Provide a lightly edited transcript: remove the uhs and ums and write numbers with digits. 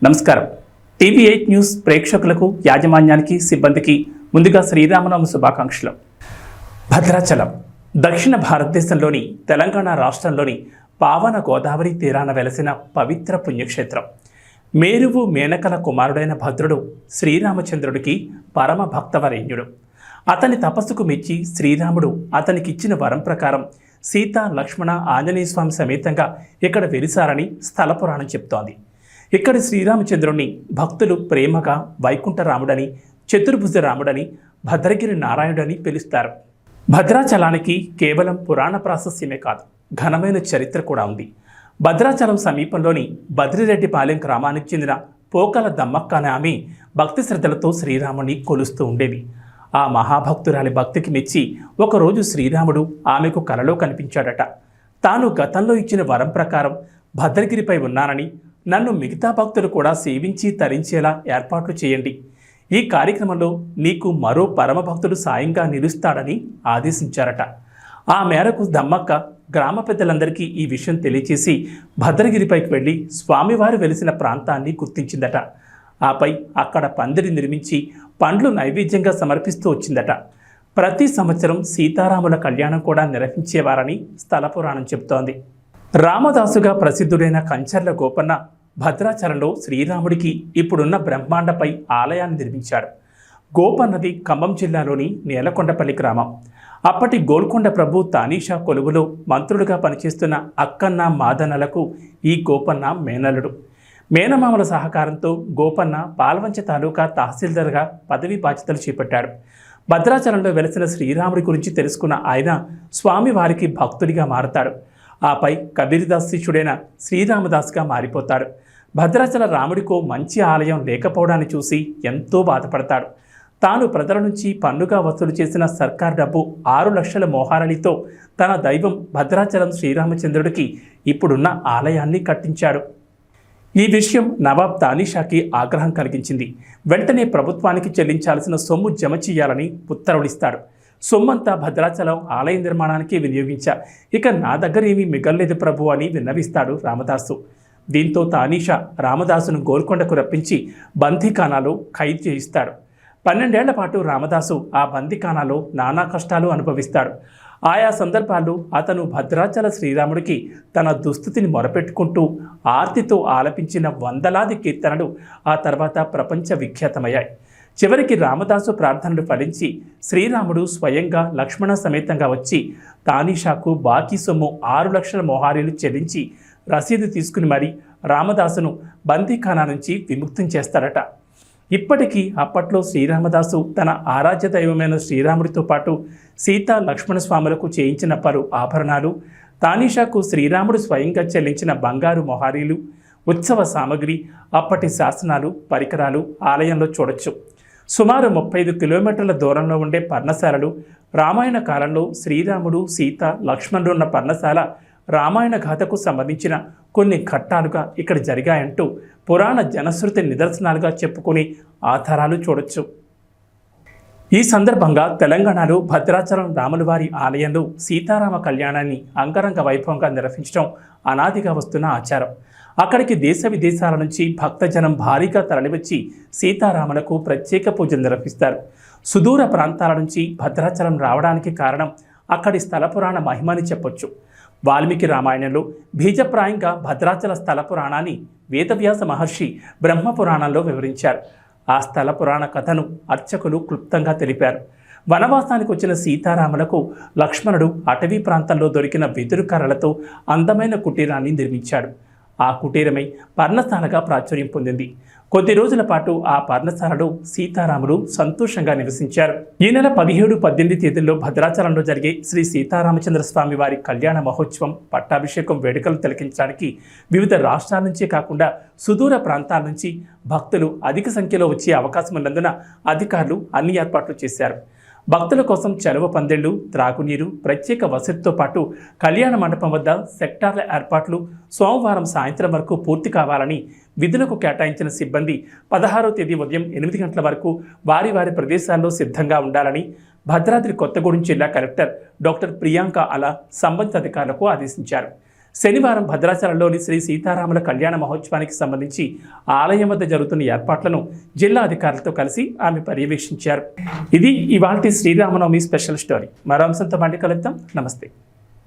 నమస్కారం. టీవీ8 న్యూస్ ప్రేక్షకులకు, యాజమాన్యానికి, సిబ్బందికి ముందుగా శ్రీరామనవమి శుభాకాంక్షలు. భద్రాచలం దక్షిణ భారతదేశంలోని తెలంగాణ రాష్ట్రంలోని పావన గోదావరి తీరాన వెలసిన పవిత్ర పుణ్యక్షేత్రం. మేరువు మేనకల కుమారుడైన భద్రుడు శ్రీరామచంద్రుడికి పరమ భక్తవరేణ్యుడు. అతని తపస్సుకు మెచ్చి శ్రీరాముడు అతనికిచ్చిన వరం ప్రకారం సీత, లక్ష్మణ, ఆంజనేయ స్వామి సమేతంగా ఇక్కడ వెలిసారని స్థల పురాణం చెప్తోంది. ఇక్కడి శ్రీరామచంద్రుణ్ణి భక్తులు ప్రేమగా వైకుంఠరాముడని, చతుర్భుజ రాముడని, భద్రగిరి నారాయణుడని పిలుస్తారు. భద్రాచలానికి కేవలం పురాణ ప్రాశస్యమే కాదు, ఘనమైన చరిత్ర కూడా ఉంది. భద్రాచలం సమీపంలోని బద్రిరెడ్డిపాలెం గ్రామానికి చెందిన పోకల దమ్మక్క అనే ఆమె భక్తి శ్రద్ధలతో శ్రీరాముని కొలుస్తూ ఉండేది. ఆ మహాభక్తురాలి భక్తికి మెచ్చి ఒకరోజు శ్రీరాముడు ఆమెకు కలలో కనిపించాడట. తాను గతంలో ఇచ్చిన వరం ప్రకారం భద్రగిరిపై ఉన్నానని, నన్ను మిగతా భక్తులు కూడా సేవించి తరించేలా ఏర్పాట్లు చేయండి. ఈ కార్యక్రమంలో నీకు మరో పరమభక్తుడు సాయంగా నిలుస్తాడని ఆదేశించారట. ఆ మేరకు దమ్మక్క గ్రామ పెద్దలందరికీ ఈ విషయం తెలియచేసి భద్రగిరిపైకి వెళ్ళి స్వామివారు వెలిసిన ప్రాంతాన్ని గుర్తించిందట. ఆపై అక్కడ పందిరి నిర్మించి పండ్లు నైవేద్యంగా సమర్పిస్తూ వచ్చిందట. ప్రతి సంవత్సరం సీతారాముల కళ్యాణం కూడా నిర్వహించేవారని స్థల పురాణం చెబుతోంది. రామదాసుగా ప్రసిద్ధుడైన కంచర్ల గోపన్న భద్రాచలంలో శ్రీరాముడికి ఇప్పుడున్న బ్రహ్మాండపై ఆలయాన్ని నిర్మించాడు. గోపన్నది ఖమ్మం జిల్లాలోని నేలకొండపల్లి గ్రామం. అప్పటి గోల్కొండ ప్రభు తానీషా కొలువులో మంత్రులుగా పనిచేస్తున్న అక్కన్న మాదనలకు ఈ గోపన్న మేనల్లుడు. మేనమామల సహకారంతో గోపన్న పాల్వంచ తాలూకా తహసీల్దార్గా పదవీ బాధ్యతలు చేపట్టాడు. భద్రాచలంలో వెలసిన శ్రీరాముడి గురించి తెలుసుకున్న ఆయన స్వామివారికి భక్తుడిగా మారతాడు. ఆపై కబీర్దాస్ శిష్యుడైన శ్రీరామదాస్గా మారిపోతాడు. భద్రాచల రాముడికో మంచి ఆలయం లేకపోవడాన్ని చూసి ఎంతో బాధపడతాడు. తాను ప్రజల నుంచి పన్నుగా వసూలు చేసిన సర్కార్ డబ్బు 6 లక్షల మోహారలితో తన దైవం భద్రాచలం శ్రీరామచంద్రుడికి ఇప్పుడున్న ఆలయాన్ని కట్టించాడు. ఈ విషయం నవాబ్ తానీషాకి ఆగ్రహం కలిగించింది. వెంటనే ప్రభుత్వానికి చెల్లించాల్సిన సొమ్ము జమ చేయాలని ఉత్తర్వులిస్తాడు. సొమ్మంతా భద్రాచలం ఆలయ నిర్మాణానికి వినియోగించా, ఇక నా దగ్గర ఏమీ మిగల్లేదు ప్రభు అని విన్నవిస్తాడు రామదాసు. దీంతో తానీషా రామదాసును గోల్కొండకు రప్పించి బందీఖానాలో ఖైదు చేయిస్తాడు. 12 ఏళ్ల పాటు రామదాసు ఆ బందీఖానాలో నానా కష్టాలు అనుభవిస్తాడు. ఆయా సందర్భాల్లో అతను భద్రాచల శ్రీరాముడికి తన దుస్థితిని మొరపెట్టుకుంటూ ఆర్తితో ఆలపించిన వందలాది కీర్తనలు ఆ తర్వాత ప్రపంచ విఖ్యాతమయ్యాయి. చివరికి రామదాసు ప్రార్థనలు ఫలించి శ్రీరాముడు స్వయంగా లక్ష్మణ సమేతంగా వచ్చి తానీషాకు బాకీ సొమ్ము 6 లక్షల మోహారీలు చెల్లించి రసీదు తీసుకుని మరీ రామదాసును బందీఖానా నుంచి విముక్తం చేస్తారట. ఇప్పటికీ అప్పట్లో శ్రీరామదాసు తన ఆరాధ్య దైవమైన శ్రీరాముడితో పాటు సీతా, లక్ష్మణ స్వాములకు చేయించిన పలు ఆభరణాలు, తానీషాకు శ్రీరాముడు స్వయంగా చెల్లించిన బంగారు మొహారీలు, ఉత్సవ సామగ్రి, అప్పటి శాసనాలు, పరికరాలు ఆలయంలో చూడొచ్చు. సుమారు 35 కిలోమీటర్ల దూరంలో ఉండే పర్ణశాలలు, రామాయణ కాలంలో శ్రీరాముడు, సీత, లక్ష్మణుడు ఉన్న పర్ణశాల రామాయణ గాథకు సంబంధించిన కొన్ని ఘట్టాలుగా ఇక్కడ జరిగాయంటూ పురాణ జనశ్రుతి నిదర్శనాలుగా చెప్పుకునే ఆధారాలు చూడొచ్చు. ఈ సందర్భంగా తెలంగాణలో భద్రాచలం రాములవారి ఆలయంలో సీతారామ కళ్యాణాన్ని అంగరంగ వైభవంగా నిర్వహించడం అనాదిగా వస్తున్న ఆచారం. అక్కడికి దేశ విదేశాల నుంచి భక్తజనం భారీగా తరలివచ్చి సీతారాములకు ప్రత్యేక పూజలు నిర్వహిస్తారు. సుదూర ప్రాంతాల నుంచి భద్రాచలం రావడానికి కారణం అక్కడి స్థల పురాణ మహిమని చెప్పొచ్చు. వాల్మీకి రామాయణంలో బీజప్రాయంగా భద్రాచల స్థల పురాణాన్ని వేదవ్యాస మహర్షి బ్రహ్మపురాణంలో వివరించారు. ఆ స్థల పురాణ కథను అర్చకులు క్లుప్తంగా తెలిపారు. వనవాసానికి వచ్చిన సీతారాములకు లక్ష్మణుడు అటవీ ప్రాంతంలో దొరికిన వెదురు కర్రలతో అందమైన కుటీరాన్ని నిర్మించాడు. ఆ కుటీరమై పర్ణశాలగా ప్రాచుర్యం పొందింది. కొద్ది రోజుల పాటు ఆ పర్ణశాలలో సీతారాములు సంతోషంగా నివసించారు. ఈ నెల 17, 18 తేదీల్లో భద్రాచలంలో జరిగే శ్రీ సీతారామచంద్ర స్వామి వారి కళ్యాణ మహోత్సవం, పట్టాభిషేకం వేడుకలు తిలకించడానికి వివిధ రాష్ట్రాల నుంచే కాకుండా సుదూర ప్రాంతాల నుంచి భక్తులు అధిక సంఖ్యలో వచ్చే అవకాశం ఉన్నందున అధికారులు అన్ని ఏర్పాట్లు చేశారు. భక్తుల కోసం చలువ పందిళ్లు, త్రాగునీరు, ప్రత్యేక వసతితో పాటు కళ్యాణ మండపం వద్ద సెక్టార్ల ఏర్పాట్లు సోమవారం సాయంత్రం వరకు పూర్తి కావాలని విధులకు కేటాయించిన సిబ్బంది 16వ తేదీ ఉదయం 8 గంటల వరకు వారి వారి ప్రదేశాల్లో సిద్ధంగా ఉండాలని భద్రాద్రి కొత్తగూడెం జిల్లా కలెక్టర్ డాక్టర్ ప్రియాంక అలా సంబంధిత అధికారులకు ఆదేశించారు. శనివారం భద్రాచలంలోని శ్రీ సీతారాముల కళ్యాణ మహోత్సవానికి సంబంధించి ఆలయం వద్ద జరుగుతున్న ఏర్పాట్లను జిల్లా అధికారులతో కలిసి ఆమె పర్యవేక్షించారు. ఇది ఇవాల్టి శ్రీరామనవమి స్పెషల్ స్టోరీ. మరో అంశంతో మళ్ళీ కలుద్దాం. నమస్తే.